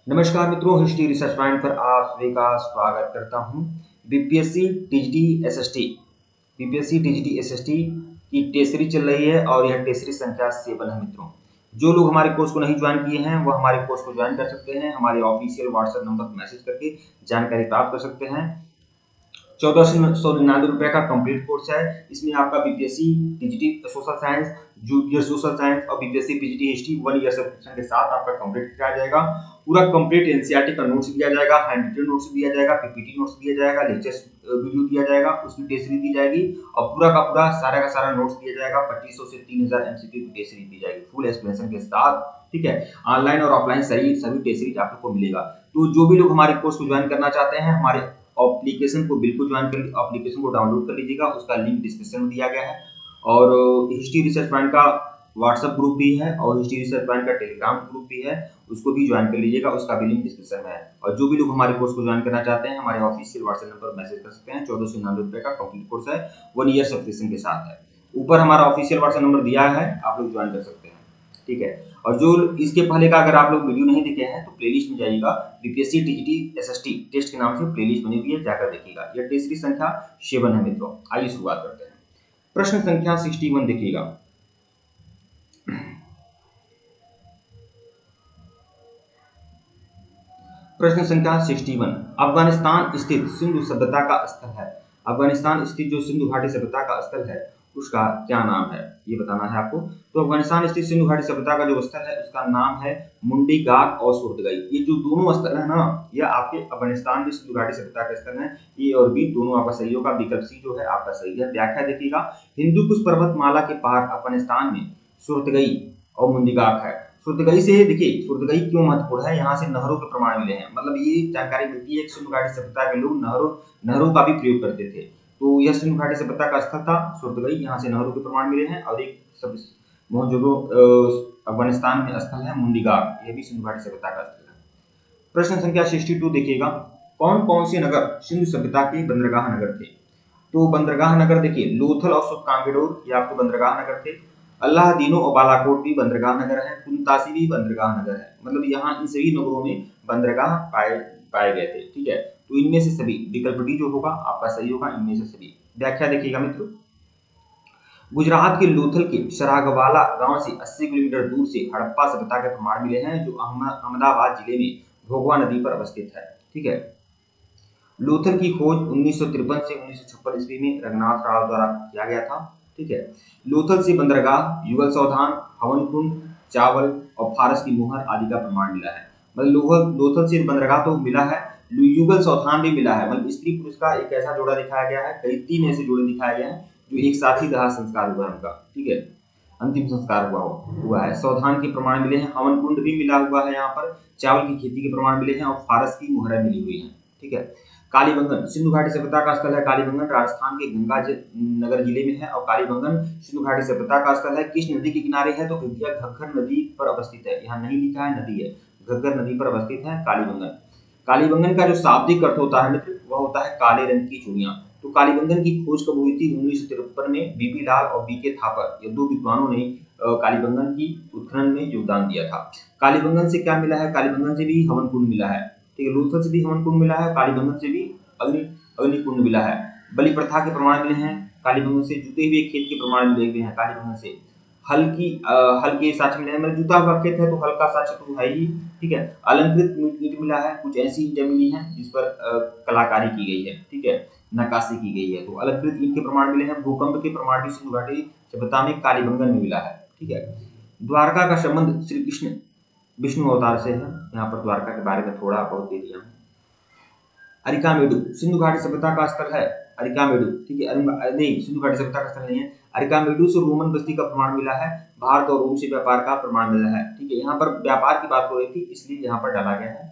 नमस्कार मित्रों, history research point पर आप सभी का स्वागत करता हूं। बीपीएससी टीजीटी एसएसटी की टेस्टरी चल रही है और यह टेस्टरी संख्या 7 है मित्रों। जो लोग हमारे कोर्स को नहीं ज्वाइन किए हैं वो हमारे कोर्स को ज्वाइन कर सकते हैं। हमारे ऑफिशियल व्हाट्सएप नंबर पर मैसेज करके जानकारी प्राप्त कर सकते हैं। 1499 रुपए का कंप्लीट कोर्स है। इसमें आपका BPSC TGT social science, junior social science और BPSC PGT history 1 year subscription के साथ आपका कंप्लीट किया जाएगा। पूरा कंप्लीट एनसीईआरटी का नोट्स दिया जाएगा, हैंड रिटन नोट्स दिया जाएगा, पीपीटी नोट्स दिया जाएगा, लेक्चर्स वीडियो दिया जाएगा, उसकी टेस्ट सीरीज दी जाएगी और पूरा का पूरा सारा का सारा नोट्स दिया जाएगा। 2500 से 3000 एमसीक्यू की टेस्ट सीरीज दी जाएगी फुल एक्सप्लेनेशन के साथ। ठीक है, ऑनलाइन और ऑफलाइन सभी टेस्ट सीरीज आप लोग को मिलेगा। तो जो भी लोग हमारे कोर्स को ज्वाइन करना चाहते हैं, हमारे एप्लीकेशन को बिल्कुल ज्वाइन कर एप्लीकेशन को डाउनलोड कर लीजिएगा। उसका लिंक डिस्क्रिप्शन में दिया गया है और हिस्ट्री रिसर्च पॉइंट का व्हाट्सएप ग्रुप भी है और हिस्ट्री रिसर्च पॉइंट का टेलीग्राम ग्रुप भी है, उसको भी ज्वाइन कर लीजिएगा। उसका भी लिंक डिस्क्रिप्शन में है। और जो भी लोग हमारे कोर्स को ज्वाइन करना चाहते हैं, हमारे ऑफिशियल व्हाट्सएप नंबर पर मैसेज कर सकते हैं। 1499 रुपए का कंप्लीट कोर्स है, 1 ईयर सब्सक्रिप्शन के साथ है। ऊपर हमारा ऑफिशियल व्हाट्सएप नंबर दिया है, आप लोग ज्वाइन कर सकते हैं। ठीक है, और जो इसके पहले का अगर आप लोग वीडियो नहीं देखे हैं तो प्लेलिस्ट में जाइएगा, बीपीएससी टीजीटी एसएसटी टेस्ट के नाम से प्लेलिस्ट बनी हुई है, जाकर देखिएगा। यह टेस्ट की संख्या 7 है मित्रों। आइए शुरुआत करते हैं। प्रश्न संख्या 61 देखिएगा। प्रश्न संख्या 61, अफगानिस्तान स्थित सिंधु सभ्यता का स्थल है। अफगानिस्तान स्थित जो सिंधु घाटी सभ्यता का स्थल है उसका क्या नाम है, ये बताना है आपको। तो अफगानिस्तान स्थित सिंधु घाटी सभ्यता का जो स्थल है उसका नाम है मुंडी गाक और सुरतगई। ये जो दोनों स्थल है ना, ये आपके अफगानिस्तान में सिंधु घाटी सभ्यता का स्थल है। ए और बी दोनों आपका सही होगा। विकल्प सी जो है आपका सही है। व्याख्या देखिएगा, हिंदू कुश पर्वतमाला के पार अफगानिस्तान में सुरतगई और मुंडी गाक है। सुरतगई से देखिए, सुरतगई क्यों महत्वपूर्ण है, यहाँ से नहरों के प्रमाण मिले हैं। मतलब ये जानकारी मिलती है कि सिंधु घाटी सभ्यता के लोग नहरों का भी प्रयोग करते थे। तो यह सिंधु घाटी सभ्यता का स्थल था सुरतगई, यहाँ से नहरों के प्रमाण मिले हैं। और एक सब मोहनजोदड़ो अफगानिस्तान में स्थल है मुंडी गाक, यह भी सिंधु घाटी सभ्यता का स्थल है। प्रश्न संख्या 62 देखिएगा, कौन कौन से नगर सिंधु सभ्यता के बंदरगाह नगर थे। तो बंदरगाह नगर देखिए, लोथल और सुबकांगडोर ये आपके बंदरगाह नगर थे। अल्लाहदीनो और बालाकोट भी बंदरगाह नगर है। कुंतासी भी बंदरगाह नगर है। मतलब यहाँ इन सभी नगरों में बंदरगाह पाए गए थे। ठीक है, तो इनमें से सभी, विकल्प डी जो होगा आपका सही होगा, इनमें से सभी। व्याख्या देखिएगा मित्रों, गुजरात के लोथल के सरागवाला गांव से 80 किलोमीटर दूर से हड़प्पा सभ्यता के प्रमाण मिले हैं, जो अहमदाबाद जिले में भोगवा नदी पर अवस्थित है। ठीक है, लोथल की खोज 1953 से 1956 ईस्वी में रघुनाथ राव द्वारा किया गया था। ठीक है, लोथल से बंदरगाह, युगल सौधान, हवन कुंड, चावल और फारस की मुहर आदि का प्रमाण मिला है। मतलब लोथल से बंदरगाह तो मिला है, युगल सौधान भी मिला है। मतलब स्त्री पुरुष का एक ऐसा जोड़ा दिखाया गया है, कई 3 ऐसे जोड़े दिखाए गए हैं जो एक साथ ही दाह संस्कार हुआ है उनका। ठीक है, अंतिम संस्कार हुआ है। सौधान के प्रमाण मिले हैं, हवन कुंड भी मिला हुआ है, यहाँ पर चावल की खेती के प्रमाण मिले हैं और फारस की मुहरें मिली हुई है। ठीक है, कालीबंगन सिंधु घाटी सभ्यता का स्थल है। कालीबंगन राजस्थान के गंगा नगर जिले में है और कालीबंगन सिंधु घाटी सभ्यता का स्थल है। किस नदी के किनारे है, तो घग्गर नदी पर अवस्थित है। यहाँ नहीं लिखा है नदी है, घग्गर नदी पर अवस्थित है कालीबंगन। कालीबंगन का जो शाब्दिक अर्थ होता है मित्र, वह होता है काले रंग की चूड़ियां। तो कालीबंगन की खोज कब हुई थी, 1953 में बीपी लाल और बीके थापर, ये 2 विद्वानों ने कालीबंगन की उत्खनन में योगदान दिया था। कालीबंगन से क्या मिला है, कालीबंगन से भी हवन कुंड मिला है। ठीक है, लोथल से भी हवन कुंड मिला है, कालीबंगन से भी अग्नि कुंड मिला है। बलि प्रथा के प्रमाण मिले हैं कालीबंगन से। जुते हुए खेत के प्रमाण मिले हुए हैं कालीबंगन से। हल के साक्ष्य मिले हैं। मतलब जुता हुआ खेत है तो हल का साक्ष्य तो है ही। ठीक है, अलंकृत ईंट मिला है, कुछ ऐसी ईंटें मिली हैं जिस पर कलाकारी की गई है। ठीक है, नक्काशी की गई है, तो अलंकृत ईंट के प्रमाण मिले हैं। भूकंप के प्रमाण भी सिंधु घाटी सभ्यता में कालीबंगन में मिला है। ठीक है, द्वारका का संबंध श्री कृष्ण विष्णु अवतार से है। यहाँ पर द्वारका के बारे में थोड़ा बहुत दे दिया। अरिकामेडु सिंधु घाटी सभ्यता का स्थल है। अरिकामेडु, ठीक है, नहीं सिंधु घाटी सभ्यता का स्थल नहीं है। अरिकामेडु से रोमन बस्ती का प्रमाण मिला है। भारत और रोम से व्यापार का प्रमाण मिला है। ठीक है, यहाँ पर व्यापार की बात हो रही थी इसलिए यहाँ पर डाला गया है।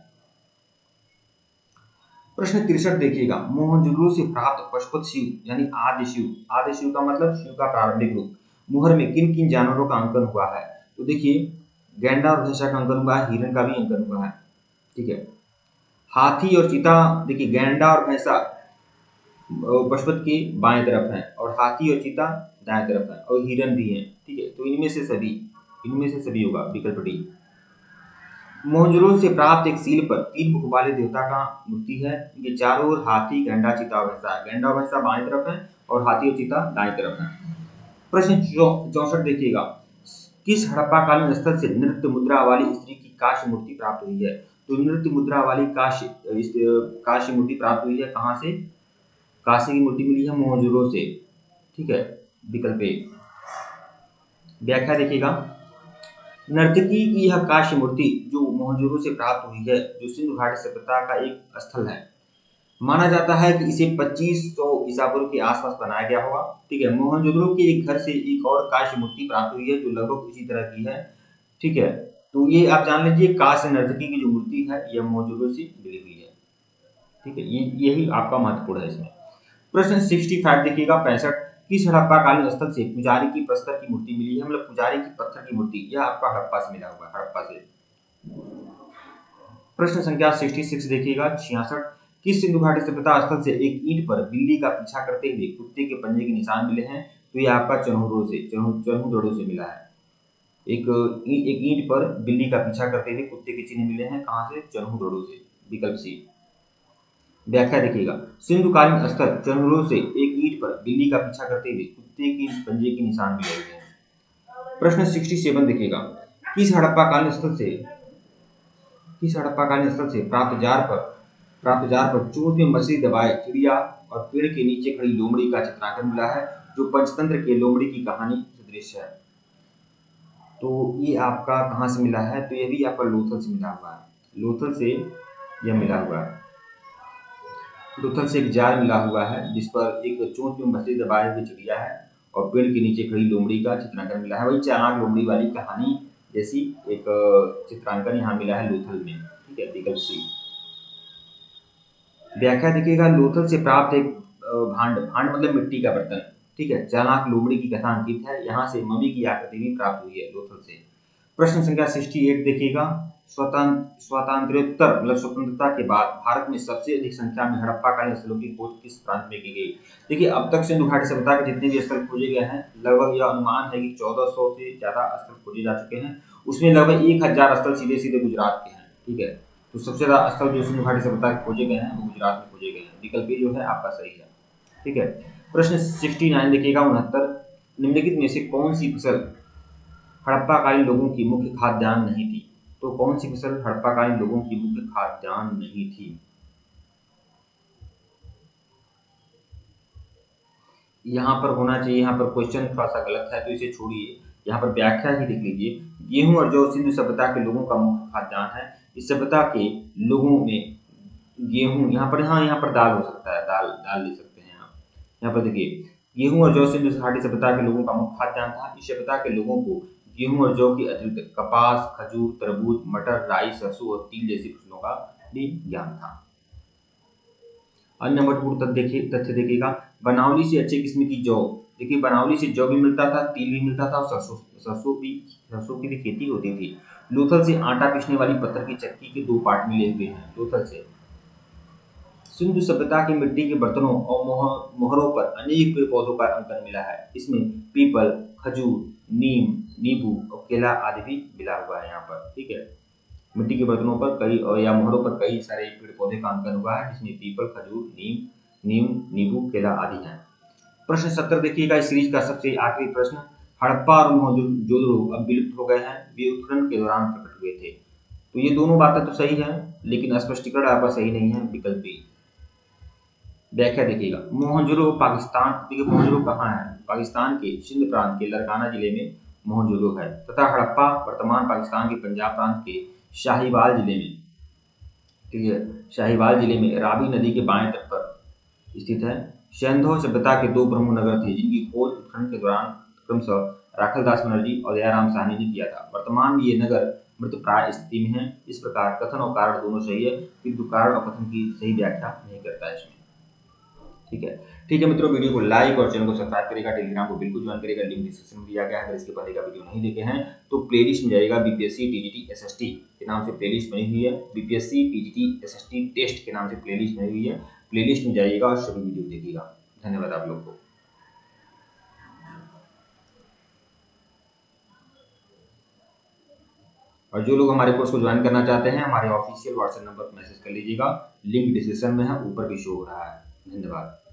प्रश्न 63 देखिएगा, मोहनजोदड़ो से प्राप्त पशुपत शिव यानी आदि शिव का मतलब शिव का प्रारंभिक रूप, मुहर में किन किन जानवरों का अंकन हुआ है। तो देखिए, गैंडा और भैंसा का अंकन हुआ है, हिरण का भी अंकन हुआ है। ठीक है, हाथी और चीता, देखिए गैंडा और भैंसा पशुपत की बाएं तरफ है और हाथी और चीता दाएं तरफ है और हिरण भी है। ठीक है, तो इनमें से सभी होगा, विकल्प डी। मोहनजोदड़ो से प्राप्त एक सील पर 3 मुख वाले देवता का मूर्ति है। ये चारों ओर हाथी, गैंडा, चीता और भैंसा है। गैंडा और भैंसा बाएं तरफ है और हाथी और चीता दाएं तरफ है। प्रश्न 64 देखिएगा, किस हड़प्पाकालीन स्थल से नृत्य मुद्रा वाली स्त्री की कांस्य मूर्ति प्राप्त हुई है? तो नृत्य मुद्रा वाली कांस्य मूर्ति प्राप्त हुई है कहाँ से? कांस्य की मूर्ति मिली है मोहनजोदड़ो से। ठीक है, विकल्प ए। व्याख्या देखिएगा, नर्तकी की यह कांस्य मूर्ति जो मोहनजोदड़ो से प्राप्त हुई है, जो सिंधु घाटी सभ्यता का एक स्थल है, माना जाता है कि इसे 2500 ईसा पूर्व के आसपास बनाया गया होगा। ठीक है, मोहनजोदड़ो के एक घर से एक और कांस्य मूर्ति प्राप्त हुई है जो लगभग इसी तरह की है। ठीक है, तो ये आप जान लीजिए, कांस्य नर्तकी की जो मूर्ति है यह मोहनजोदड़ो से मिली हुई है। ठीक है, यही आपका महत्वपूर्ण है इसमें। प्रश्न 65 देखिएगा, 65, किस हड़प्पाकालीन स्थल से पुजारी की प्रस्तर की मूर्ति मिली है? मतलब पुजारी की पत्थर की मूर्ति, यह आपका हड़प्पा से मिला हुआ है, हड़प्पा से। प्रश्न संख्या 66 देखिएगा, 66, किस सिंधु घाटी सभ्यता स्थल से एक ईंट पर बिल्ली का पीछा करते हुए कुत्ते के पंजे के निशान मिले हैं? तो ये आपका चन्हुदड़ो से मिला है। एक ईंट पर बिल्ली का पीछा करते हुए कुत्ते के चिन्ह मिले हैं, कहां से? चन्हुदड़ो से, विकल्प सी। व्याख्या देखिएगा, सिंधुकालीन स्थल चन्हुदड़ो से एक ईंट पर बिल्ली का पीछा करते हुए कुत्ते के पंजे के निशान मिले हुए हैं। प्रश्न 67 देखिएगा, किस हड़प्पाकालीन स्थल से प्राप्त जार पर चोंच में मछली दबाए चिड़िया और पेड़ के नीचे खड़ी लोमड़ी का चित्रांकन मिला है, जो पंचतंत्र के लोमड़ी की कहानी सदृश है? तो ये आपका कहाँ से मिला है? तो ये भी आपका लोथल से मिला हुआ है। लोथल से यह मिला हुआ है। लोथल से एक जार मिला हुआ है जिस पर एक चोंच में मछली दबाए हुए चिड़िया है और पेड़ के नीचे खड़ी लोमड़ी का चित्रांकन मिला है। वही चालाक लोमड़ी वाली कहानी जैसी एक चित्रांकन यहाँ मिला है लोथल में। ठीक है, विकल्प सी। व्याख्या देखिएगा, लोथल से प्राप्त एक भांड मतलब मिट्टी का बर्तन, ठीक है, चालाक लोमड़ी की कथा अंकित है। यहाँ से मम्मी की आकृति भी प्राप्त हुई है लोथल से। प्रश्न संख्या 68 देखिएगा, स्वातंत्र्योत्तर मतलब स्वतंत्रता के बाद भारत में सबसे अधिक संख्या में हड़प्पाकालीन स्थलों की खोज किस प्रांत में की गई? देखिए, अब तक सिंधु घाटी सभ्यता के जितने भी स्थल खोजे गए हैं, लगभग यह अनुमान है कि 1400 से ज्यादा स्थल खोजे जा चुके हैं। उसमें लगभग 1000 स्थल सीधे सीधे गुजरात के हैं। ठीक है, तो सबसे ज्यादा स्थल जो सिंधु घाटी सभ्यता के खोजे गए हैं वो गुजरात में खोजे गए हैं। विकल्प जो है आपका सही है। ठीक है, प्रश्न 69 देखिएगा, 69, निम्नलिखित में से कौन सी फसल हड़प्पाकालीन लोगों की मुख्य खाद्यान्न नहीं थी? तो कौन सी फसल हड़प्पाकालीन लोगों की मुख्य खाद्यान्न नहीं थी? यहाँ पर होना चाहिए, यहाँ पर क्वेश्चन थोड़ा सा गलत है तो इसे छोड़िए, यहाँ पर व्याख्या ही लिख लीजिए। गेहूं और जौ सिंधु सभ्यता के लोगों का मुख्य खाद्यान्न है। इस सभ्यता के लोगों में गेहूं, यहाँ पर दाल हो सकता है, दाल ले सकते हैं आप। यहाँ पर देखिए, गेहूं और जौ सिंधु घाटी सभ्यता के लोगों का मुख्य खाद्यान्न था। इस सभ्यता के लोगों को गेहूं और जौ के अतिरिक्त कपास, खजूर, तरबूज, मटर, राई, सरसों और तिल जैसी फसलों का भी ज्ञान था। अन्य महत्वपूर्ण तथ्य देखिएगा, बनावली से अच्छे किस्म की जौ। देखिए, बनावली से जौ भी मिलता था, तिल भी मिलता था और सरसों की भी खेती होती थी। लोथल से आटा पीसने वाली पत्थर की चक्की के 2 पार्ट मिले हुए हैं। लोथल से सिंधु सभ्यता के मिट्टी के बर्तनों और मोहरों पर अनेक पेड़ पौधों का अंकन मिला है। इसमें पीपल, खजूर, नीम, नींबू और केला आदि भी मिला हुआ है यहाँ पर। ठीक है, मिट्टी के बर्तनों पर कई और या मोहरों पर कई सारे पेड़ पौधे का अंकन हुआ है, जिसमें पीपल, खजूर, नींबू, केला आदि हैं। प्रश्न 70 देखिएगा, इस सीरीज का सबसे आखिरी प्रश्न, हड़प्पा और मोहनजोदड़ो अब विलुप्त हो गए हैं, वे उत्खनन के दौरान प्रकट हुए थे। तो ये दोनों बातें तो सही है, लेकिन स्पष्टीकरण आपका सही नहीं है, विकल्प बी। व्याख्या देखिएगा, मोहनजोदड़ो पाकिस्तान, देखिए मोहनजोदड़ो कहाँ है? पाकिस्तान के सिंध प्रांत के लरकाना जिले में मोहनजोदड़ो है, तथा हड़प्पा वर्तमान पाकिस्तान के पंजाब प्रांत के शाहीवाल जिले में, ठीक है, शाहीवाल जिले में रावी नदी के बाएं तट पर स्थित है। सिंधु सभ्यता के 2 प्रमुख नगर थे जिनकी खोज उत्खनन के दौरान क्रमशः राखलदास बनर्जी और दयाराम साहनी ने किया था। वर्तमान में ये नगर मृतप्राय स्थिति में है। इस प्रकार कथन और कारण दोनों सही है, किंतु कारण और कथन की सही व्याख्या नहीं करता है इसमें। ठीक है मित्रों, वीडियो को लाइक और चैनल को सब्सक्राइब करेगा, टेलीग्राम को बिल्कुल ज्वाइन करेगा, लिंक डिस्क्रिप्शन में दिया गया है। अगर इसके पहले का वीडियो नहीं देखे हैं तो प्लेलिस्ट में जाइएगा, बीपीएससी टीजीटी एसएसटी के नाम से प्लेलिस्ट बनी हुई है, बीपीएससी टीजीटी एसएसटी टेस्ट के नाम से प्लेलिस्ट बनी हुई है। प्लेलिस्ट में जाइएगा और सभी वीडियो देखिएगा। धन्यवाद आप लोग को। और जो लोग हमारे कोर्स को ज्वाइन करना चाहते हैं हमारे ऑफिशियल व्हाट्सएप नंबर पर मैसेज कर लीजिएगा, लिंक डिस्क्रिप्शन में है, ऊपर भी शो हो रहा है। धन्यवाद।